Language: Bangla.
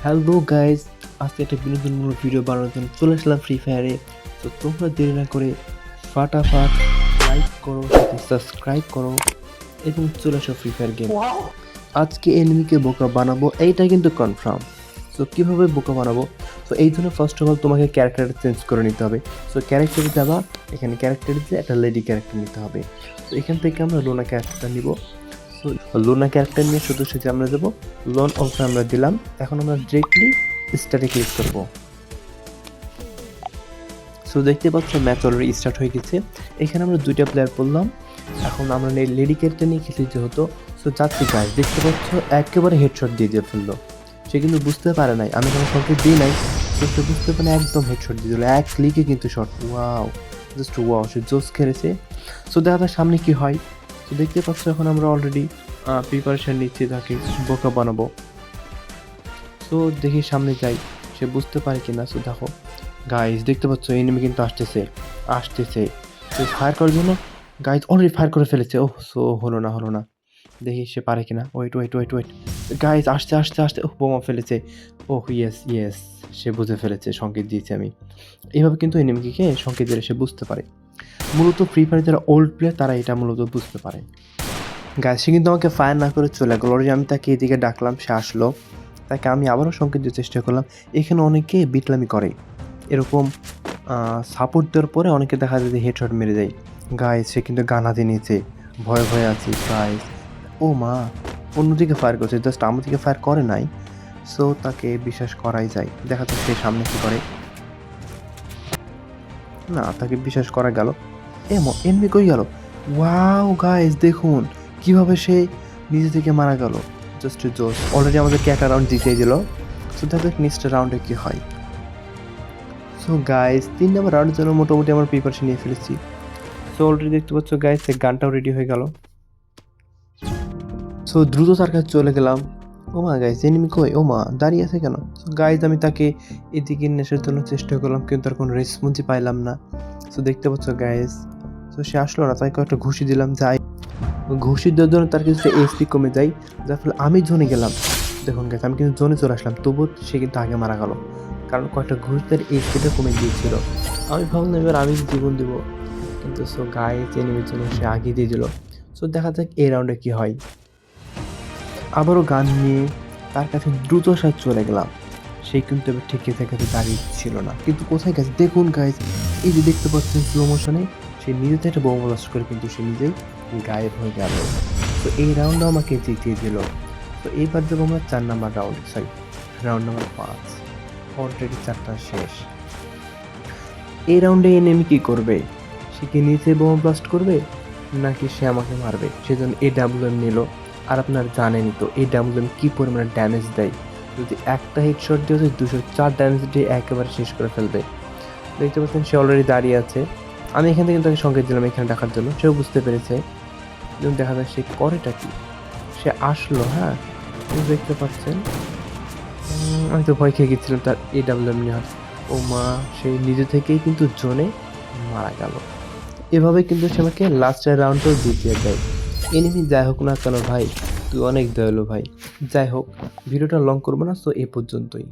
হ্যালো গাইজ, আজকে একটা বিনোদনমূলক ভিডিও বানানোর জন্য চলে আসলাম ফ্রি ফায়ারে। তো তোমরা দেরি না করে ফাটাফাট লাইক করো, সাথে সাবস্ক্রাইব করো এবং চলে আসো ফ্রি ফায়ার গেম। আজকে এনিমিকে বোকা বানাবো, এইটা কিন্তু কনফার্ম। সো কীভাবে বোকা বানাবো? তো এই জন্য ফার্স্ট অফ অল তোমাকে ক্যারেক্টারটা চেঞ্জ করে নিতে হবে। সো ক্যারেক্টারে যাবা, এখানে ক্যারেক্টারে একটা লেডি ক্যারেক্টার নিতে হবে। তো এখান থেকে আমরা লোনা ক্যারেক্টারটা নিব। সো লোনা ক্যারেক্টার নিয়ে শুধু সেটা আমরা দেবো, লোন অফে আমরা দিলাম। এখন আমরা ডিরেক্টলি স্টার্টে ক্লিক করব। সো দেখতে পাচ্ছ ম্যাচ অলরেডি স্টার্ট হয়ে গেছে। এখানে আমরা দুইটা প্লেয়ার পড়লাম। এখন আমরা লেডি ক্যারেক্টার নিয়ে খেলি যেহেতু, সো যাচ্ছি গাইস, দেখতে পাচ্ছ একেবারে হেডশট দিয়ে ফেললো। সে কিন্তু বুঝতে পারে নাই, আমি কোনো শটে দিই নাই। তো সে বুঝতে পারে একদম হেডশট দিয়ে দিল, এক ক্লিকে কিন্তু শট। ওয়াও, জাস্ট ওয়াও, সে জোস খেলেছে। সো দেখা যাক সামনে কি হয়। তো দেখতে পাচ্ছ এখন আমরা অলরেডি প্রিপারেশন নিচ্ছি তাকে বোকা বানাবো। সো দেখি সামনে যাই, সে বুঝতে পারে কিনা। সো দেখো গাইজ, দেখতে পাচ্ছ এনিমি কিন্তু আসতেছে। তো ফায়ার করার জন্য গাইজ অলরেডি ফায়ার করে ফেলেছে। ওহ, সো হলো না। দেখি সে পারে কিনা। ওয়েট গাইজ, আসতে ওহ, বোমা ফেলেছে। ওহ ইয়েস, সে বুঝে ফেলেছে, সংকেত দিয়েছি আমি। এইভাবে কিন্তু এনিমিকে সংকেত দিলে সে বুঝতে পারে। মূলত ফ্রি ফায়ার যারা ওল্ড প্লেয়ার তারা এটা মূলত বুঝতে পারে। গাইজ, সে কিন্তু আমাকে ফায়ার না করে চলে গেল। অলরেডি আমি তাকে এদিকে ডাকলাম, সে আসলো। তাকে আমি আবারও সংকেত দিতে চেষ্টা করলাম। এখানে অনেকে বিটলামি করে, এরকম সাপোর্ট দেওয়ার পরে অনেকে দেখা যায় যে হেডশট মেরে যায়। গাইজ, সে কিন্তু গান হাতে নিয়েছে, ভয়ে আছি গাইজ। ও মা, অন্যদিকে ফায়ার করছে, জাস্ট আমার দিকে ফায়ার করে নাই। সো তাকে বিশ্বাস করাই যায়। দেখা যাচ্ছে সে সামনে কী করে। না, তাকে বিশ্বাস করা গেল। এমনি কই গেল। ওয়াও গাইজ, দেখুন কিভাবে সে নিজে থেকে মারা গেল। জাস্ট জোস। অলরেডি আমাদেরকে একটা রাউন্ড জিতিয়ে দিল। সো দেখা যাক নেক্সট রাউন্ডে কী হয়। সো গাইজ, 3 নম্বর রাউন্ডের জন্য মোটামুটি আমার প্রিপারেশন নিয়ে ফেলেছি। সো অলরেডি দেখতে পাচ্ছ গাইজ, এই গানটাও রেডি হয়ে গেল। সো দ্রুত তার কাছে চলে গেলাম। ও মা গাইজ, এনিমি কই? ও মা, দাঁড়িয়ে আছে কেন? সো গাইজ, আমি তাকে এদিকে নিয়ে আসার জন্য চেষ্টা করলাম, কিন্তু তার কোনো রেসপন্সই পাইলাম না। সো দেখতে পাচ্ছ গাইজ, সো সে আসলো না। তাই কয়েকটা ঘুষি দিলাম, যাই ঘুষি দেওয়ার জন্য তার কিছুটা এসপি কমে যায়, যার ফলে আমি জোনে গেলাম। দেখুন গাইজ, আমি কিন্তু জোনে চলে আসলাম, তবুও সে কিন্তু আগে মারা গেল, কারণ কয়েকটা ঘুষ তার এসপিটা কমে গিয়েছিল। আমি ভাবলাম এবার আমি জীবন দেবো, কিন্তু সো গাইজ এনিমির জন্য সে আগে দিয়ে দিল। সো দেখা যাক এই রাউন্ডে কী হয়। আবারও গান নিয়ে তার কাছে দ্রুত সাথে চলে গেলাম। সে কিন্তু এবার ঠেকে থেকে দাঁড়িয়ে ছিল না, কিন্তু কোথায় গেছে দেখুন গাইজ, এই যে দেখতে পাচ্ছেন স্লো মোশনে সে নিজে থেকে একটা বোমা ব্লাস্ট করে কিন্তু সে নিজেই গায়েব হয়ে গেল। তো এই রাউন্ডও আমাকে জিতিয়ে দিল। তো এইবার দেবো আমরা 4 নম্বর রাউন্ড নম্বর 5। অলরেডি 4টা শেষ। এই রাউন্ডে এনিমি কী করবে? সে কি নিচে বোমা ব্লাস্ট করবে, নাকি সে আমাকে মারবে? সেজন্য AWM নিল। আর আপনার জানেনই তো AWM কী পরিমাণে ড্যামেজ দেয়। যদি একটা হেডশট দিয়ে 204 ড্যামেজ দিয়ে একেবারে শেষ করে ফেলবে। দেখতে পাচ্ছেন সে অলরেডি দাঁড়িয়ে আছে। আমি এখান থেকে তাকে সংকেত দিলাম এখানে ডাকার জন্য, সেও বুঝতে পেরেছে। এবং দেখা যায় সে করেটা কি, সে আসলো। হ্যাঁ, দেখতে পাচ্ছেন আমি তো ভয় খেয়ে গেছিলাম তার AWM নেওয়ার। ও মা, সে নিজে থেকেই কিন্তু জোনে মারা গেল। এভাবে কিন্তু সে আমাকে লাস্টের রাউন্ডটাও জিতিয়ে দেয়। এনিমি যাই হোক না কেন ভাই, তুই অনেক দয়ালু ভাই। যাই হোক, ভিডিওটা লং করবো না, তো এই পর্যন্তই।